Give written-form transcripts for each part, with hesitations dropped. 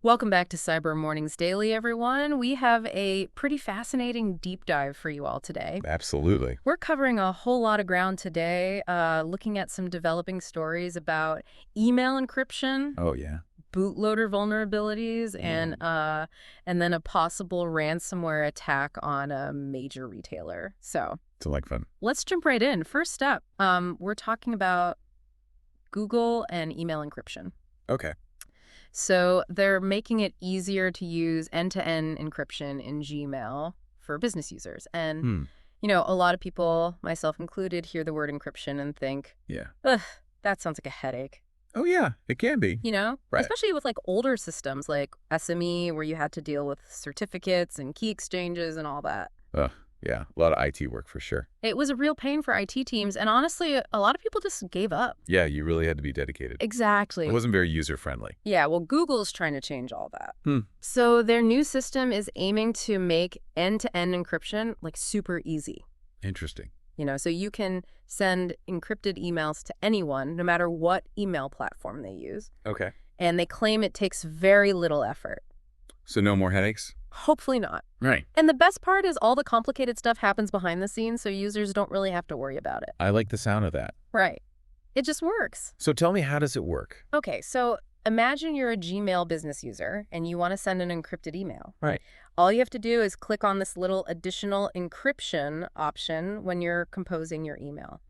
Welcome back to Cyber Mornings Daily, everyone. We have a pretty fascinating deep dive for you all today. Absolutely. We're covering a whole lot of ground today, looking at some developing stories about email encryption, Oh, yeah. bootloader vulnerabilities, Mm. and then a possible ransomware attack on a major retailer. So It's like fun. let's jump right in. First up, we're talking about Google and email encryption. Okay. So they're making it easier to use end-to-end encryption in Gmail for business users. And, Hmm. a lot of people, myself included, hear the word encryption and think, Yeah. ugh, that sounds like a headache. Oh, yeah. It can be. Right. Especially with like older systems like SME, where you had to deal with certificates and key exchanges and all that. Yeah. A lot of IT work for sure. It was a real pain for IT teams. And honestly, a lot of people just gave up. Yeah, you really had to be dedicated. It Exactly. wasn't very user-friendly. Yeah, well, Google's trying to change all that. Hmm. So their new system is aiming to make end-to-end encryption like super easy. Interesting. So you can send encrypted emails to anyone, no matter what email platform they use. Okay. And they claim it takes very little effort. So no more headaches? Hopefully not. Right. And the best part is all the complicated stuff happens behind the scenes, so users don't really have to worry about it. I like the sound of that. Right. It just works. So tell me, how does it work? Okay, so imagine you're a Gmail business user and you want to send an encrypted email. Right. All you have to do is click on this little additional encryption option when you're composing your email.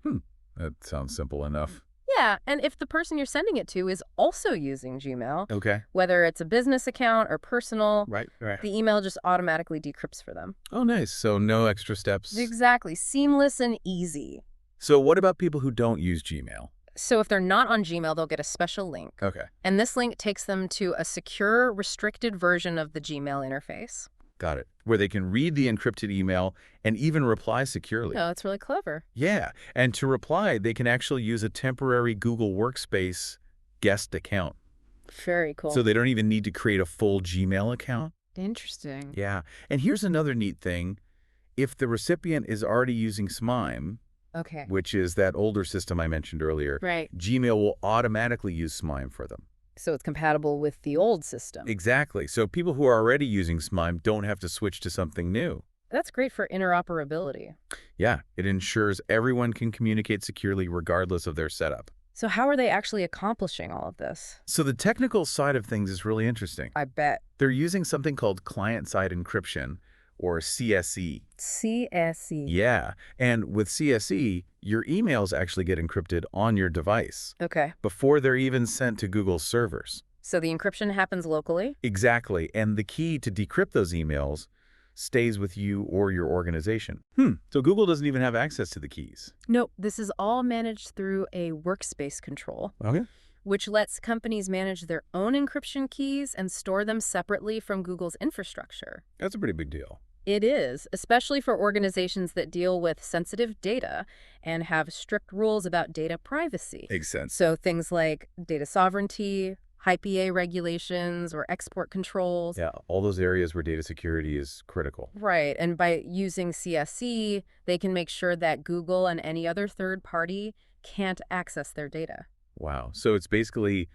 That sounds simple enough. Yeah, and if the person you're sending it to is also using Gmail, Okay. whether it's a business account or personal, Right. the email just automatically decrypts for them. Oh, nice. So no extra steps. Exactly. Seamless and easy. So what about people who don't use Gmail? So if they're not on Gmail, they'll get a special link. Okay. And this link takes them to a secure, restricted version of the Gmail interface. Got it. Where they can read the encrypted email and even reply securely. Oh, it's really clever. Yeah, and to reply, they can actually use a temporary Google Workspace guest account. Very cool. So they don't even need to create a full Gmail account. Interesting. Yeah, and here's another neat thing. If the recipient is already using SMIME, Okay. which is that older system I mentioned earlier, Right. Gmail will automatically use SMIME for them. So it's compatible with the old system. Exactly. So people who are already using SMIME don't have to switch to something new. That's great for interoperability. Yeah, it ensures everyone can communicate securely regardless of their setup. So how are they actually accomplishing all of this? So the technical side of things is really interesting. I bet. They're using something called client-side encryption, or CSE. CSE. Yeah, and with CSE, your emails actually get encrypted on your device Okay. before they're even sent to Google's servers. So the encryption happens locally? Exactly, and the key to decrypt those emails stays with you or your organization. So Google doesn't even have access to the keys. Nope. This is all managed through a workspace control, Okay. which lets companies manage their own encryption keys and store them separately from Google's infrastructure. That's a pretty big deal. It is, especially for organizations that deal with sensitive data and have strict rules about data privacy. Makes sense. So things like data sovereignty, HIPAA regulations, or export controls. Yeah, all those areas where data security is critical. Right, and by using CSE, they can make sure that Google and any other third party can't access their data. Wow. So it's basically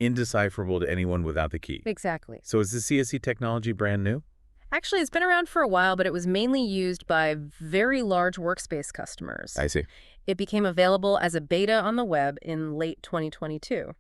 indecipherable to anyone without the key. Exactly. So is the CSE technology brand new? Actually, it's been around for a while, but it was mainly used by very large workspace customers. I see. It became available as a beta on the web in late 2022.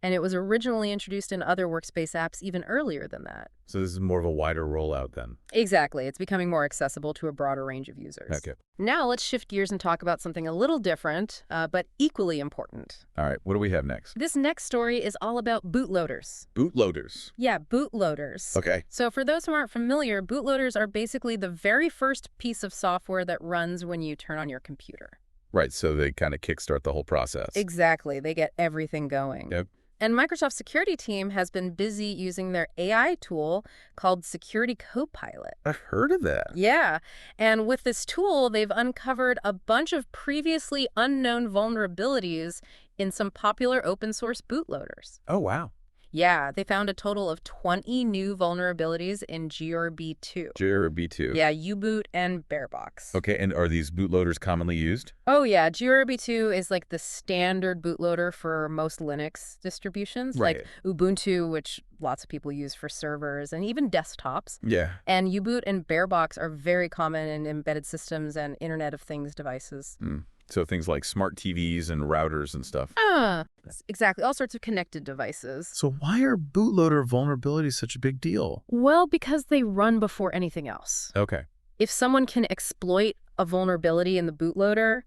And it was originally introduced in other workspace apps even earlier than that. So this is more of a wider rollout then. Exactly. It's becoming more accessible to a broader range of users. Okay. Now let's shift gears and talk about something a little different, but equally important. All right, what do we have next? This next story is all about bootloaders. Bootloaders. Yeah, bootloaders. Okay. So for those who aren't familiar, bootloaders are basically the very first piece of software that runs when you turn on your computer. Right, so they kind of kickstart the whole process. Exactly. They get everything going. Yep. And Microsoft's security team has been busy using their AI tool called Security Copilot. I've heard of that. Yeah. And with this tool, they've uncovered a bunch of previously unknown vulnerabilities in some popular open source bootloaders. Oh, wow. Yeah, they found a total of 20 new vulnerabilities in GRB2. GRB2. Yeah, U-Boot and Bearbox. Okay, and are these bootloaders commonly used? Oh yeah, GRB2 is like the standard bootloader for most Linux distributions, like Ubuntu, which lots of people use for servers and even desktops. Yeah. And U-Boot and Bearbox are very common in embedded systems and Internet of Things devices. So things like smart TVs and routers and stuff. Exactly. All sorts of connected devices. So why are bootloader vulnerabilities such a big deal? Well, because they run before anything else. Okay. If someone can exploit a vulnerability in the bootloader,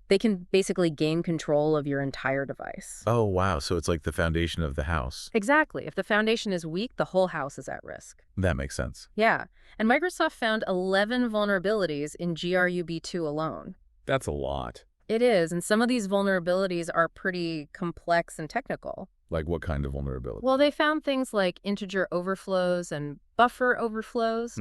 they can basically gain control of your entire device. Oh, wow. So it's like the foundation of the house. Exactly. If the foundation is weak, the whole house is at risk. That makes sense. Yeah. And Microsoft found 11 vulnerabilities in GRUB2 alone. That's a lot. It is, and some of these vulnerabilities are pretty complex and technical. Like what kind of vulnerability? Well, they found things like integer overflows and buffer overflows,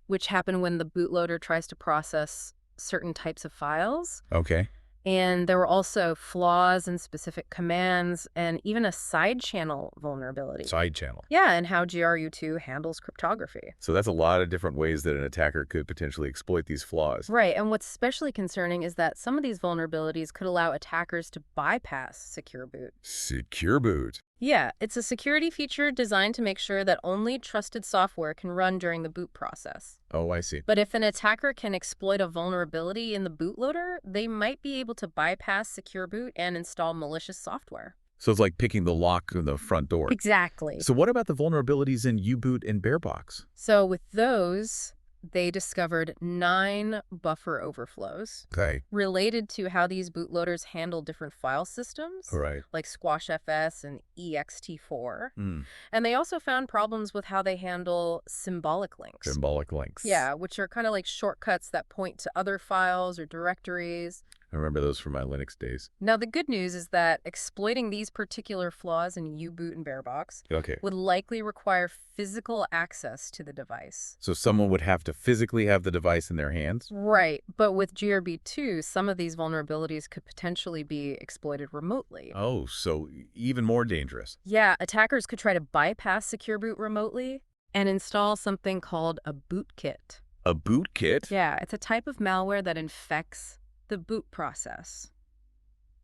which happen when the bootloader tries to process certain types of files. Okay. And there were also flaws in specific commands and even a side channel vulnerability. Side channel. Yeah, and how GRU2 handles cryptography. So that's a lot of different ways that an attacker could potentially exploit these flaws. Right, and what's especially concerning is that some of these vulnerabilities could allow attackers to bypass Secure Boot. Secure Boot. Yeah, it's a security feature designed to make sure that only trusted software can run during the boot process. Oh, I see. But if an attacker can exploit a vulnerability in the bootloader, they might be able to bypass Secure Boot and install malicious software. So it's like picking the lock on the front door. Exactly. So what about the vulnerabilities in U-Boot and Bearbox? So with those, they discovered 9 buffer overflows related to how these bootloaders handle different file systems, like SquashFS and ext4. And they also found problems with how they handle symbolic links. Symbolic links. Yeah, which are kind of like shortcuts that point to other files or directories. I remember those from my Linux days. Now, the good news is that exploiting these particular flaws in U-Boot and Bearbox would likely require physical access to the device. So someone would have to physically have the device in their hands? Right, but with GRB2, some of these vulnerabilities could potentially be exploited remotely. Oh, so even more dangerous. Yeah, attackers could try to bypass Secure Boot remotely and install something called a bootkit. A bootkit? Yeah, it's a type of malware that infects the boot process.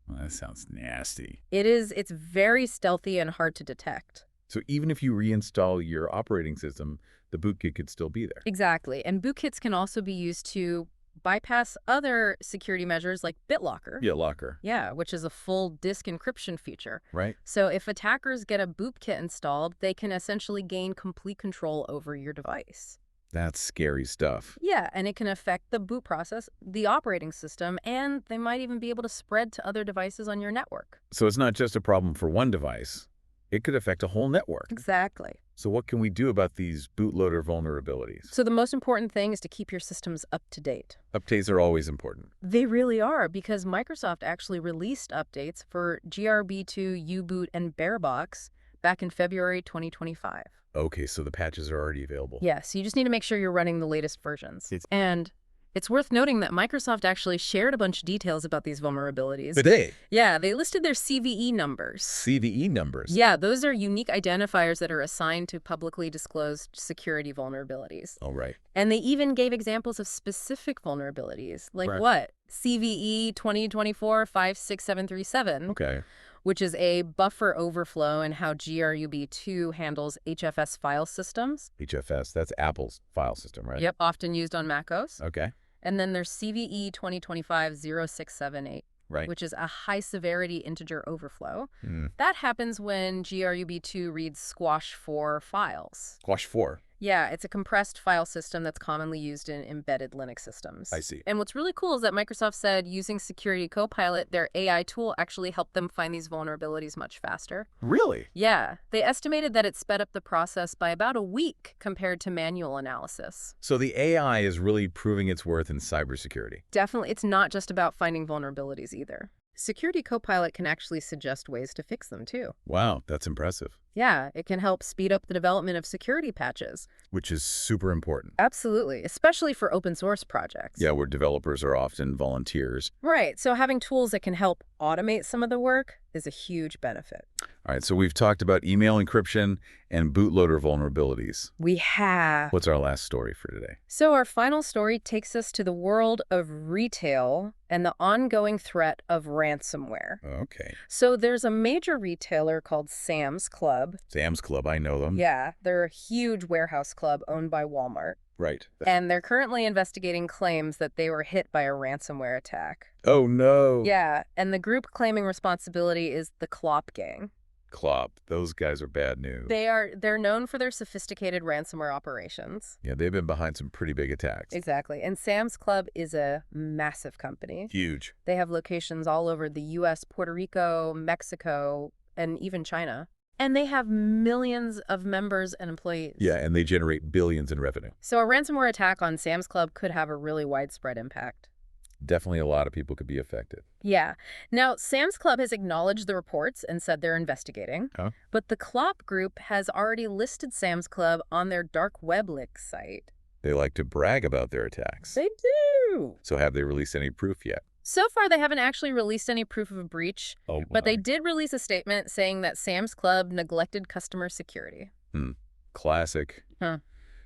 Well, that sounds nasty. It's very stealthy and hard to detect. So even if you reinstall your operating system, the bootkit could still be there. Exactly. And bootkits can also be used to bypass other security measures like BitLocker. BitLocker. Yeah, which is a full disk encryption feature. Right. So if attackers get a bootkit installed, they can essentially gain complete control over your device. That's scary stuff. Yeah, and it can affect the boot process, the operating system, and they might even be able to spread to other devices on your network. So it's not just a problem for one device. It could affect a whole network. Exactly. So what can we do about these bootloader vulnerabilities? So the most important thing is to keep your systems up to date. Updates are always important. They really are, because Microsoft actually released updates for GRB2, U-Boot, and Bearbox back in February 2025. Okay, so the patches are already available. Yes, you just need to make sure you're running the latest versions. And it's worth noting that Microsoft actually shared a bunch of details about these vulnerabilities. But they? Yeah, they listed their CVE numbers. CVE numbers? Yeah, those are unique identifiers that are assigned to publicly disclosed security vulnerabilities. Oh, right. And they even gave examples of specific vulnerabilities. Like what? CVE 2024-56737. Okay. Which is a buffer overflow and how GRUB2 handles HFS file systems. HFS, that's Apple's file system, right? Yep, often used on macOS. Okay. And then there's CVE 2025-0678, which is a high-severity integer overflow. That happens when GRUB2 reads Squash4 files. Squash4? Yeah, it's a compressed file system that's commonly used in embedded Linux systems. I see. And what's really cool is that Microsoft said using Security Copilot, their AI tool actually helped them find these vulnerabilities much faster. Really? Yeah. They estimated that it sped up the process by about a week compared to manual analysis. So the AI is really proving its worth in cybersecurity. Definitely. It's not just about finding vulnerabilities either. Security Copilot can actually suggest ways to fix them, too. Wow, that's impressive. Yeah, it can help speed up the development of security patches. Which is super important. Absolutely, especially for open source projects. Yeah, where developers are often volunteers. Right, so having tools that can help automate some of the work is a huge benefit. All right, so we've talked about email encryption and bootloader vulnerabilities. We have. What's our last story for today? So our final story takes us to the world of retail and the ongoing threat of ransomware. Okay. So there's a major retailer called Sam's Club. Sam's Club, I know them. Yeah, they're a huge warehouse club owned by Walmart. Right. And they're currently investigating claims that they were hit by a ransomware attack. Oh, no. Yeah, and the group claiming responsibility is the Clop Gang. Clop. Those guys are bad news. They're known for their sophisticated ransomware operations. Yeah, they've been behind some pretty big attacks. Exactly. And Sam's Club is a massive company. Huge. They have locations all over the U.S., Puerto Rico, Mexico, and even China. And they have millions of members and employees. Yeah, and they generate billions in revenue. So a ransomware attack on Sam's Club could have a really widespread impact. Definitely a lot of people could be affected. Yeah. Now, Sam's Club has acknowledged the reports and said they're investigating. Oh. But the Clop Group has already listed Sam's Club on their dark web link site. They like to brag about their attacks. They do. So have they released any proof yet? So far, they haven't actually released any proof of a breach. Oh, but they did release a statement saying that Sam's Club neglected customer security. Classic. Huh.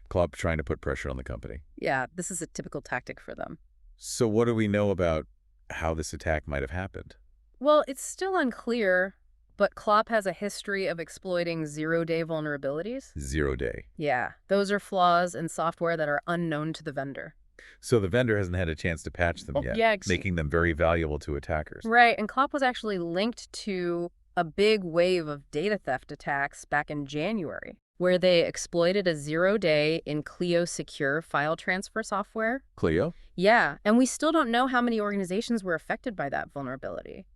Club trying to put pressure on the company. Yeah, this is a typical tactic for them. So what do we know about how this attack might have happened? Well, it's still unclear, but Clop has a history of exploiting zero-day vulnerabilities. 0 day. Yeah, those are flaws in software that are unknown to the vendor. So the vendor hasn't had a chance to patch them yet, yeah, making them very valuable to attackers. Right, and Clop was actually linked to a big wave of data theft attacks back in January, where they exploited a 0-day in Clio Secure file transfer software. Clio? Yeah, and we still don't know how many organizations were affected by that vulnerability.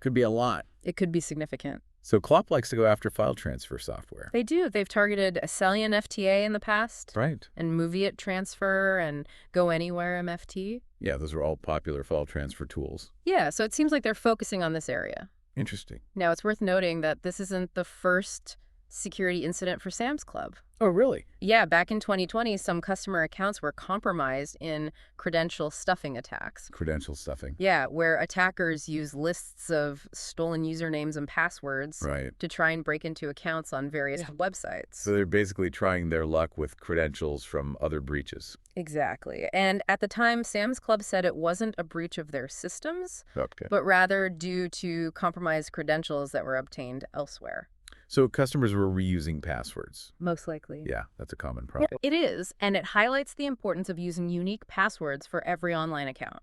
Could be a lot. It could be significant. So Clop likes to go after file transfer software. They do. They've targeted Acelian FTA in the past. Right. And Moviet Transfer and Go Anywhere MFT. Yeah, those are all popular file transfer tools. Yeah, so it seems like they're focusing on this area. Interesting. Now, it's worth noting that this isn't the first security incident for Sam's Club. Oh, really? Yeah, back in 2020, some customer accounts were compromised in credential stuffing attacks. Credential stuffing. Yeah, where attackers use lists of stolen usernames and passwords to try and break into accounts on various websites. So they're basically trying their luck with credentials from other breaches. Exactly. And at the time, Sam's Club said it wasn't a breach of their systems, but rather due to compromised credentials that were obtained elsewhere. So customers were reusing passwords. Most likely. Yeah, that's a common problem. It is, and it highlights the importance of using unique passwords for every online account.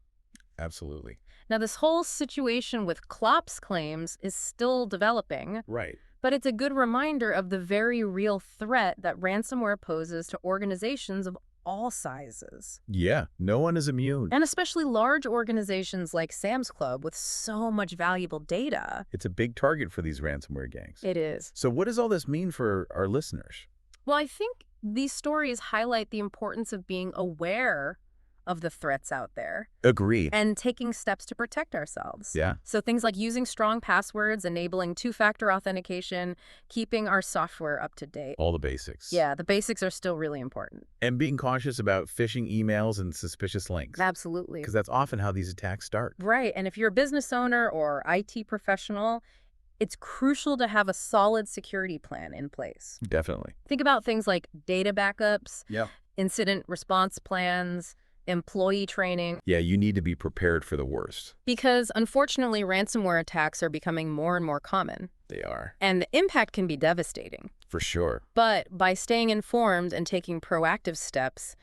Absolutely. Now, this whole situation with Clop's claims is still developing. Right. But it's a good reminder of the very real threat that ransomware poses to organizations of all sizes. Yeah, no one is immune. And especially large organizations like Sam's Club with so much valuable data. It's a big target for these ransomware gangs. It is. So what does all this mean for our listeners? Well, I think these stories highlight the importance of being aware of the threats out there. Agreed. And taking steps to protect ourselves. Yeah. So things like using strong passwords, enabling two-factor authentication, keeping our software up to date. All the basics. Yeah, the basics are still really important. And being cautious about phishing emails and suspicious links. Absolutely. Because that's often how these attacks start. Right. And if you're a business owner or IT professional, it's crucial to have a solid security plan in place. Definitely. Think about things like data backups, Yeah. incident response plans, employee training. Yeah, you need to be prepared for the worst. Because unfortunately, ransomware attacks are becoming more and more common. They are. And the impact can be devastating. For sure. But by staying informed and taking proactive steps,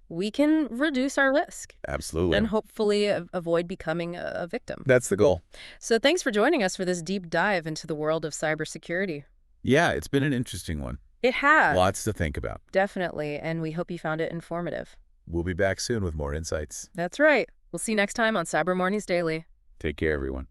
we can reduce our risk. Absolutely. And hopefully avoid becoming a victim. That's the goal. So thanks for joining us for this deep dive into the world of cybersecurity. Yeah, it's been an interesting one. It has. Lots to think about. Definitely. And we hope you found it informative. We'll be back soon with more insights. That's right. We'll see you next time on Cyber Mornings Daily. Take care, everyone.